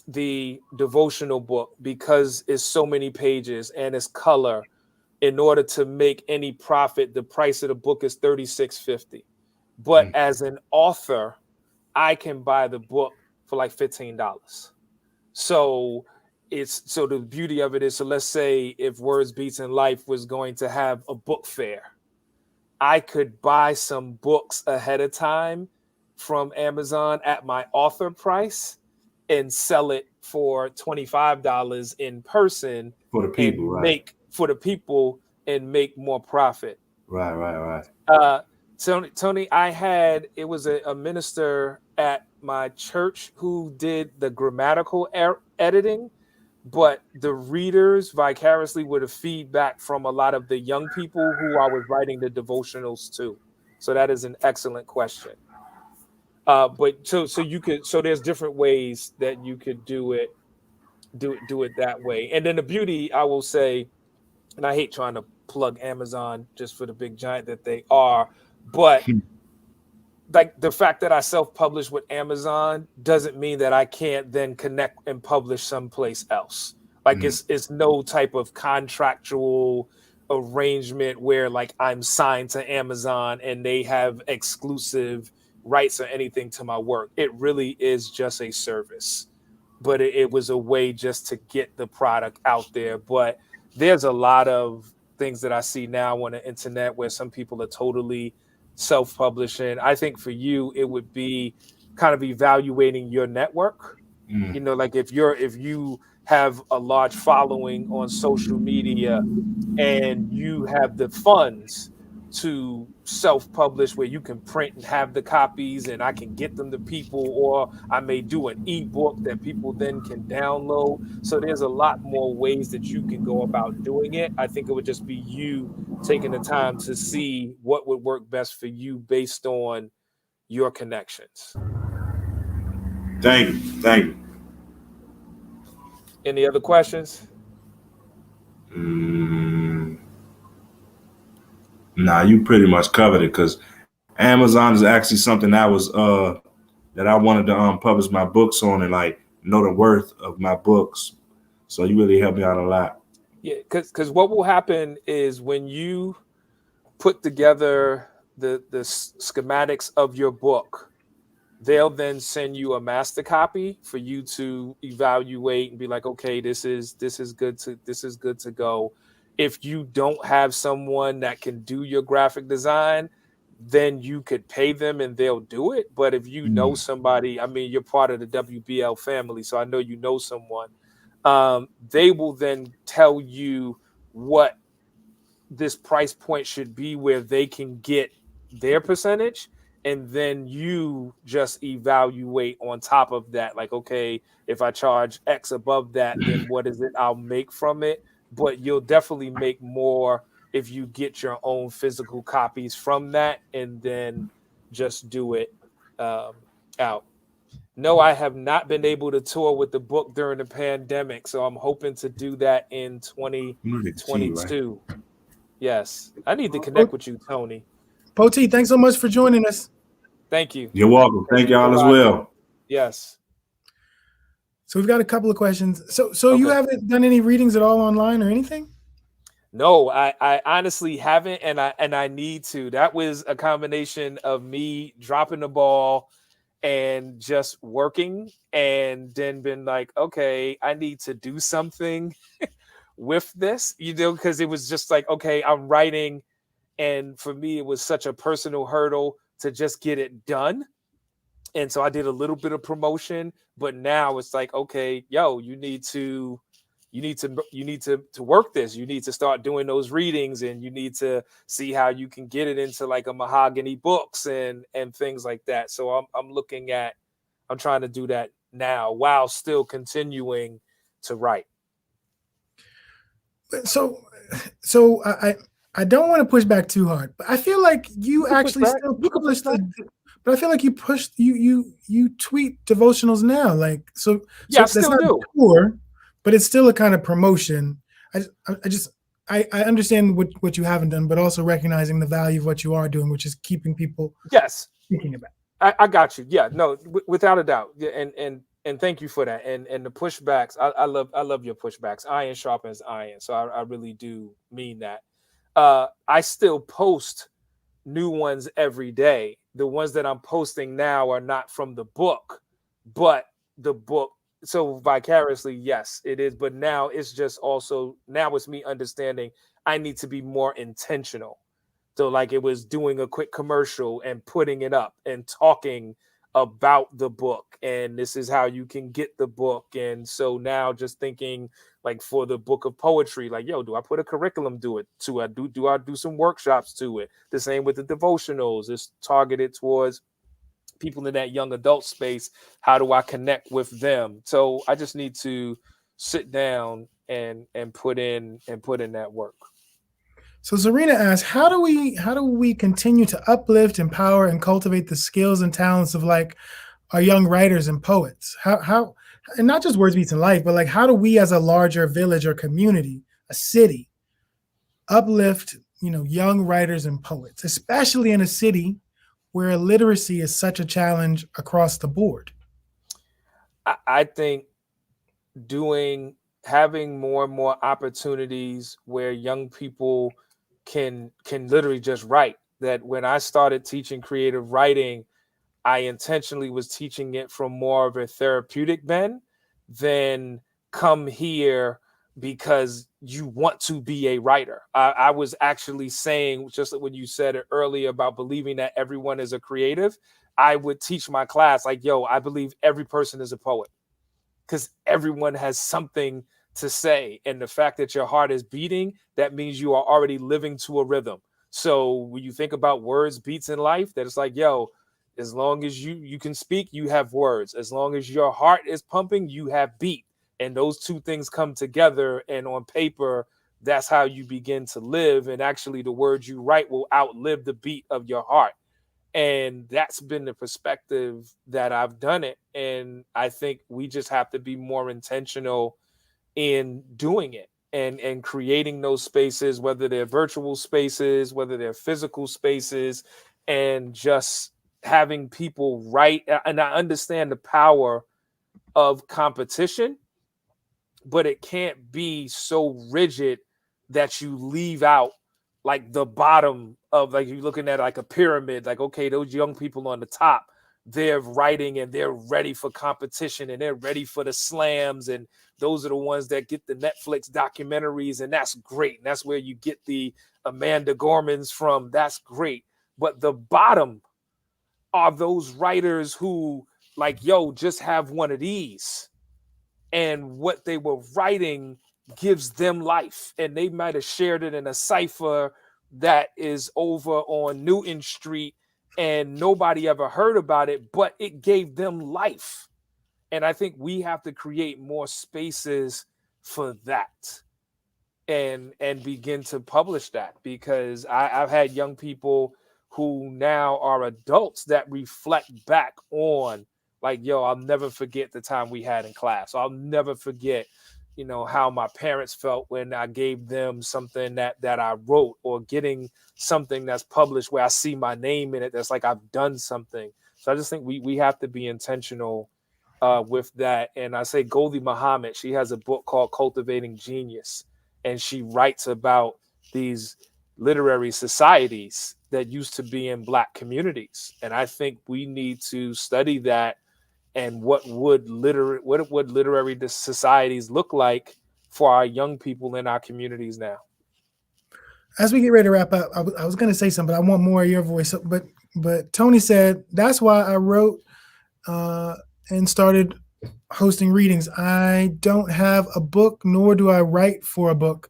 the devotional book, because it's so many pages and it's color, in order to make any profit, the price of the book is $36.50. But as an author, I can buy the book for like $15. So the beauty of it is, so let's say if Words Beats in Life was going to have a book fair, I could buy some books ahead of time from Amazon at my author price and sell it for $25 in person, For the people, and right? make for the people and make more profit. Right. Tony, it was a minister at my church who did the grammatical editing, but the readers vicariously were the feedback from a lot of the young people who I was writing the devotionals to. So that is an excellent question. But there's different ways that you could do it that way. And then the beauty, I will say, and I hate trying to plug Amazon just for the big giant that they are, but like, the fact that I self-publish with Amazon doesn't mean that I can't then connect and publish someplace else. Like, it's no type of contractual arrangement where, like, I'm signed to Amazon and they have exclusive rights or anything to my work. It really is just a service, but it was a way just to get the product out there. But there's a lot of things that I see now on the internet where some people are totally self-publishing. I think for you, it would be kind of evaluating your network. Mm. Like if you have a large following on social media and you have the funds to self-publish where you can print and have the copies and I can get them to people, or I may do an ebook that people then can download. So there's a lot more ways that you can go about doing it. I think it would just be you taking the time to see what would work best for you based on your connections. Thank you. Thank you. Any other questions? Nah, you pretty much covered it, because Amazon is actually something that was that I wanted to publish my books on and like know the worth of my books. So you really helped me out a lot. Yeah, because what will happen is when you put together the schematics of your book, they'll then send you a master copy for you to evaluate and be like, okay, this is good to go. If you don't have someone that can do your graphic design, then you could pay them and they'll do it. But if you know somebody, I mean, you're part of the WBL family, so I know you know someone. They will then tell you what this price point should be where they can get their percentage, and then you just evaluate on top of that, like, okay, if I charge X above that, then what is it I'll make from it? But you'll definitely make more if you get your own physical copies from that and then just do it out. No, I have not been able to tour with the book during the pandemic, so I'm hoping to do that in 2022. Yes, I need to connect with you, Tony. Poti, thanks so much for joining us. Thank you. You're welcome. Thank y'all as well. Yes. So we've got a couple of questions. So okay. You haven't done any readings at all online or anything? No, I honestly haven't, and I need to. That was a combination of me dropping the ball and just working, and then been like, okay, I need to do something with this, because it was just like, okay, I'm writing, and for me, it was such a personal hurdle to just get it done. And so I did a little bit of promotion, but now it's like, okay, yo, you need to work this. You need to start doing those readings, and you need to see how you can get it into like a Mahogany Books and things like that. So I'm trying to do that now while still continuing to write. So I don't want to push back too hard, but I feel like you actually still publish but I feel like you tweet devotionals now, like so. Yeah, so I still do. Tour, but it's still a kind of promotion. I understand what you haven't done, but also recognizing the value of what you are doing, which is keeping people thinking about. I got you. Yeah, no, without a doubt. Yeah, and thank you for that. And the pushbacks, I love your pushbacks. Iron sharpens iron. So I really do mean that. I still post new ones every day. The ones that I'm posting now are not from the book, but the book. So vicariously, yes, it is. But now it's just now it's me understanding I need to be more intentional. So like it was doing a quick commercial and putting it up and talking about the book, and this is how you can get the book. And so now just thinking like for the book of poetry, like, yo, do I put a curriculum do I do some workshops to it? The same with the devotionals. It's targeted towards people in that young adult space. How do I connect with them? So I just need to sit down and put in that work. So Serena asks, how do we continue to uplift, empower, and cultivate the skills and talents of like our young writers and poets? How and not just Words Beats in Life, but like how do we as a larger village or community, a city, uplift, young writers and poets, especially in a city where illiteracy is such a challenge across the board? I think having more and more opportunities where young people can literally just write. That when I started teaching creative writing, I intentionally was teaching it from more of a therapeutic bend than come here because you want to be a writer. I was actually saying, just when you said it earlier about believing that everyone is a creative, I would teach my class like, yo, I believe every person is a poet because everyone has something to say. And the fact that your heart is beating, that means you are already living to a rhythm. So when you think about words, beats in life, that it's like, yo, as long as you can speak, you have words. As long as your heart is pumping, you have beat. And those two things come together. And on paper, that's how you begin to live. And actually, the words you write will outlive the beat of your heart. And that's been the perspective that I've done it. And I think we just have to be more intentional in doing it and creating those spaces, whether they're virtual spaces, whether they're physical spaces, and just having people write. And I understand the power of competition, but it can't be so rigid that you leave out like the bottom of, like, you're looking at like a pyramid, like, okay, those young people on the top, they're writing and they're ready for competition and they're ready for the slams, and those are the ones that get the Netflix documentaries, and that's great, and that's where you get the Amanda Gormans from. That's great. But the bottom are those writers who, like, yo, just have one of these, and what they were writing gives them life, and they might have shared it in a cipher that is over on Newton Street and nobody ever heard about it, but it gave them life. And I think we have to create more spaces for that and begin to publish that, because I've had young people who now are adults that reflect back on, like, yo, I'll never forget the time we had in class. I'll never forget, how my parents felt when I gave them something that I wrote, or getting something that's published where I see my name in it. That's like I've done something. So I just think we have to be intentional with that. And I say Goldie Muhammad, she has a book called Cultivating Genius, and she writes about these literary societies that used to be in Black communities. And I think we need to study that, and what would literary societies look like for our young people in our communities now. As we get ready to wrap up, I was going to say something, but I want more of your voice. But Tony said that's why I wrote and started hosting readings. I don't have a book, nor do I write for a book.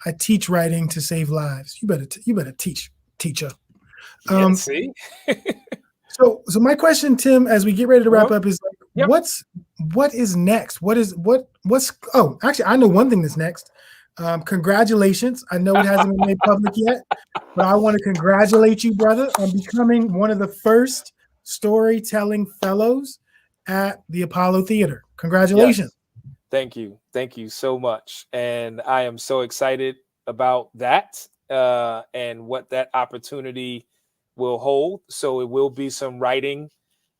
I teach writing to save lives. You better teach, teacher. Yeah, see. So my question, Tim, as we get ready to wrap up, is like, what is next? Oh, actually, I know one thing that's next. Congratulations. I know it hasn't been made public yet, but I want to congratulate you, brother, on becoming one of the first storytelling fellows at the Apollo Theater. Congratulations. Yes. Thank you. Thank you so much. And I am so excited about that and what that opportunity will hold. So it will be some writing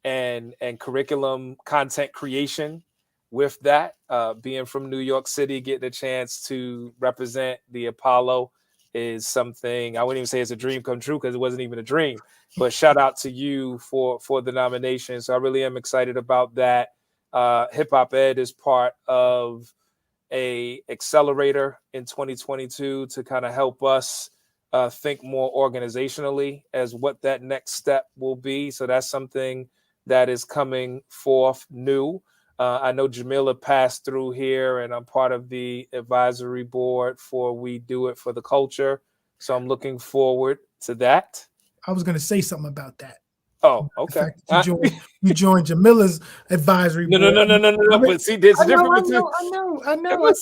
and curriculum content creation with that. Being from New York City, getting a chance to represent the Apollo is something I wouldn't even say it's a dream come true, because it wasn't even a dream. But shout out to you for the nomination. So I really am excited about that. Hip Hop Ed is part of a accelerator in 2022 to kind of help us think more organizationally as what that next step will be. So that's something that is coming forth new. I know Jamila passed through here, and I'm part of the advisory board for We Do It for the Culture. So I'm looking forward to that. I was going to say something about that. Oh, okay. You joined Jamila's advisory board. No. But see, there's a difference between. I know.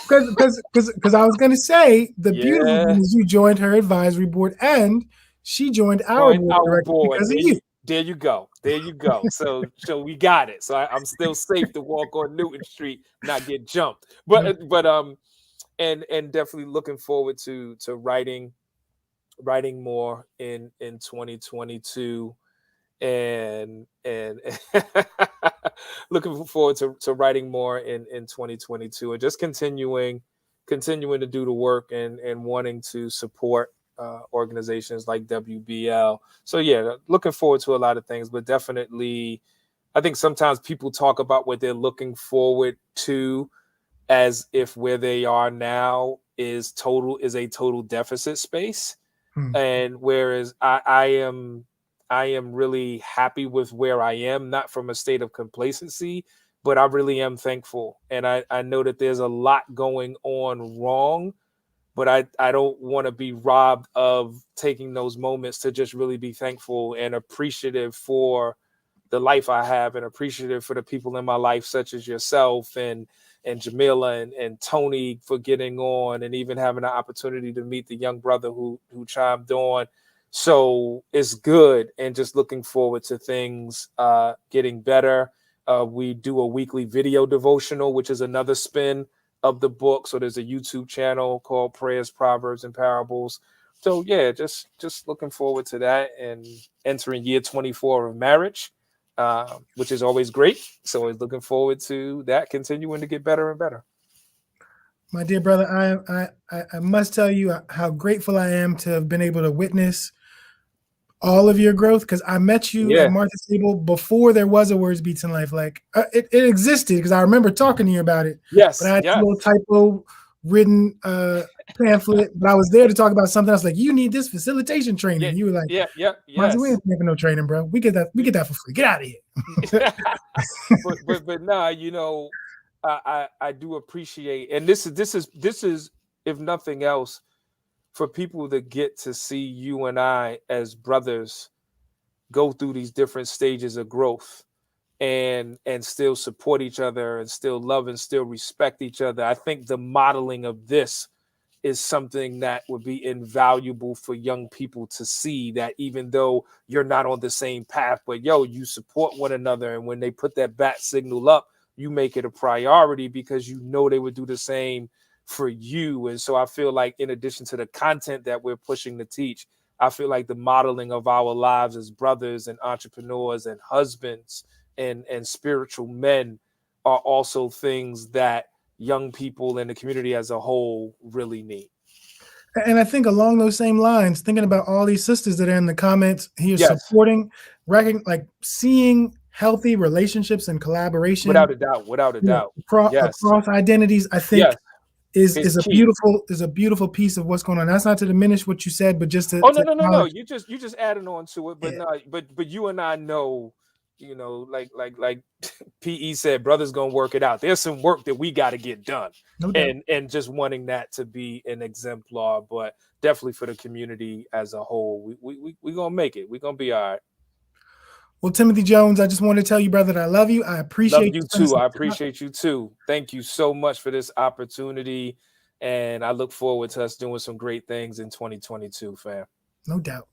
Because I was going to say the beautiful thing is you joined her advisory board, and she joined our board because of you. There you go. So we got it. So I'm still safe to walk on Newton Street, not get jumped. But and definitely looking forward to writing more in 2022, and looking forward to writing more in 2022, and just continuing to do the work and wanting to support organizations like WBL. So yeah, looking forward to a lot of things, but definitely, I think sometimes people talk about what they're looking forward to as if where they are now is a total deficit space. And whereas I am really happy with where I am, not from a state of complacency, but I really am thankful. And I know that there's a lot going on wrong, but I don't want to be robbed of taking those moments to just really be thankful and appreciative for the life I have, and appreciative for the people in my life, such as yourself and Jamila and Tony for getting on, and even having an opportunity to meet the young brother who chimed on. So it's good, and just looking forward to things getting better. We do a weekly video devotional, which is another spin of the book. So there's a YouTube channel called Prayers, Proverbs, and Parables. So yeah, just looking forward to that, and entering year 24 of marriage, which is always great. So always looking forward to that continuing to get better and better. My dear brother, I must tell you how grateful I am to have been able to witness all of your growth, because I met you at Martha's Table before there was a Words Beats in Life. Like it existed, because I remember talking to you about it. Yes, but I had a little typo-ridden pamphlet, but I was there to talk about something else. Like, you need this facilitation training. Yeah, you were like, yes. We ain't making no training, bro. We get that for free. Get out of here. but nah, you know, I do appreciate, and this is if nothing else, for people to get to see you and I as brothers go through these different stages of growth and still support each other and still love and still respect each other. I think the modeling of this is something that would be invaluable for young people to see, that even though you're not on the same path, but you support one another. And when they put that bat signal up, you make it a priority because you know they would do the same for you. And so I feel like, in addition to the content that we're pushing to teach, I feel like the modeling of our lives as brothers and entrepreneurs and husbands and spiritual men are also things that young people and the community as a whole really need. And I think along those same lines, thinking about all these sisters that are in the comments here supporting, like seeing healthy relationships and collaboration. Without a doubt. Across identities, I think is a beautiful piece of what's going on. That's not to diminish what you said, but just to no. You just adding on to it, but you and I know, you know, like PE said, brothers gonna work it out. There's some work that we got to get done, and just wanting that to be an exemplar, but definitely for the community as a whole, we gonna make it. We're gonna be all right. Well, Timothy Jones, I just want to tell you, brother, that I love you. I appreciate you too. I appreciate you too. Thank you so much for this opportunity, and I look forward to us doing some great things in 2022, fam. No doubt.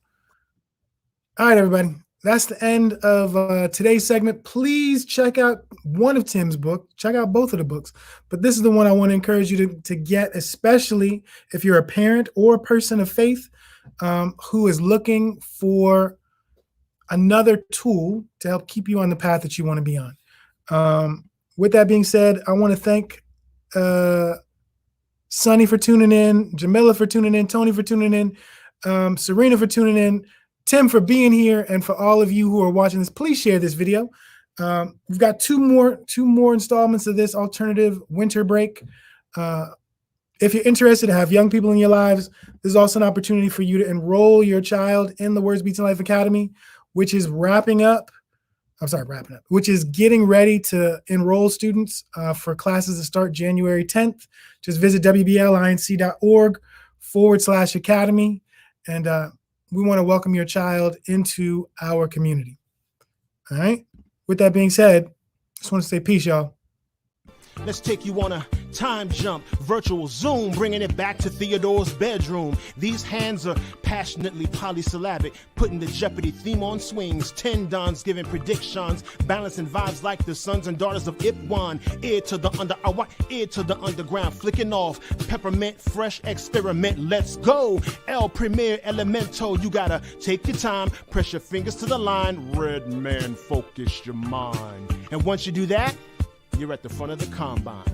All right, everybody. That's the end of today's segment. Please check out one of Tim's books. Check out both of the books. But this is the one I want to encourage you to get, especially if you're a parent or a person of faith who is looking for another tool to help keep you on the path that you want to be on. With that being said, I want to thank Sonny for tuning in, Jamila for tuning in, Tony for tuning in, Serena for tuning in, Tim for being here, and for all of you who are watching this, please share this video. We've got two more installments of this alternative winter break. If you're interested to have young people in your lives, there's also an opportunity for you to enroll your child in the Words Beats in Life Academy, which is which is getting ready to enroll students for classes that start January 10th. Just visit wblinc.org/academy. And we want to welcome your child into our community. All right. With that being said, just want to say peace, y'all. Let's take you on a time jump, virtual Zoom, bringing it back to Theodore's bedroom. These hands are passionately polysyllabic, putting the Jeopardy theme on swings. 10 dons giving predictions, balancing vibes like the sons and daughters of Ipwan. Ear to the underground, flicking off. Peppermint, fresh experiment, let's go. El Premier Elemento, you gotta take your time, press your fingers to the line. Red man, focus your mind. And once you do that, you're at the front of the combine.